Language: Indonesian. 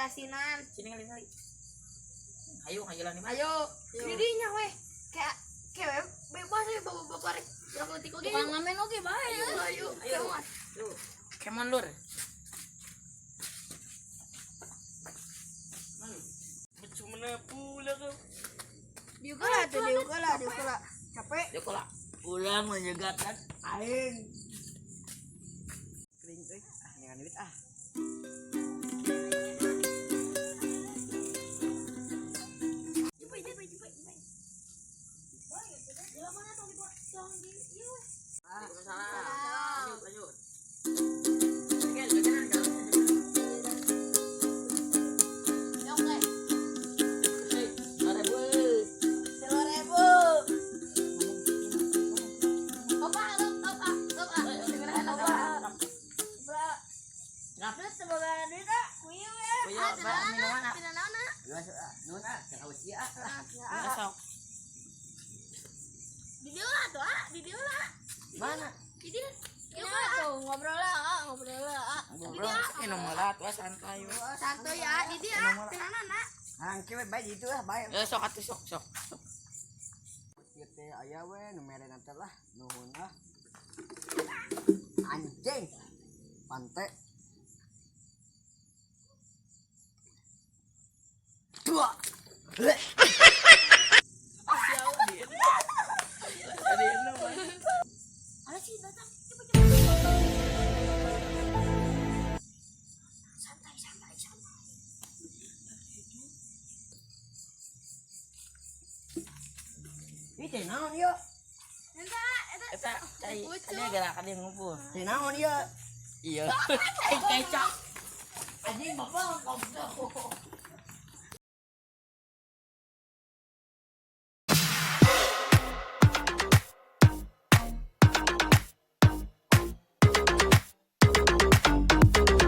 asinan. Sini kali. Ayo lah nih. Ayo. Didinya weh. Kayak bebas ya bapak-bapak rek. Udah ketik lagi. Tukang ngamen oke bae. Ayo. Kemon lur. Cuma pula kau. Diukur lah. Capek. Ya kok pulang menyegatkan aing. Kering euy. Ngan duit ah. Mana? Ngobrol lah. Nomor santai. Santai ya, di dia. Tenana. Hangke we bae itu lah bae. Sok atuh sok. Ieu teh aya we nu mere nanti lah nuhun ah. Anjing. Pante. Dua. Teh naon ieu? Eta cai ada gerakan yang ngumpul. Teh naon ieu? Iya. Kecap. Anjing bapak ngomong.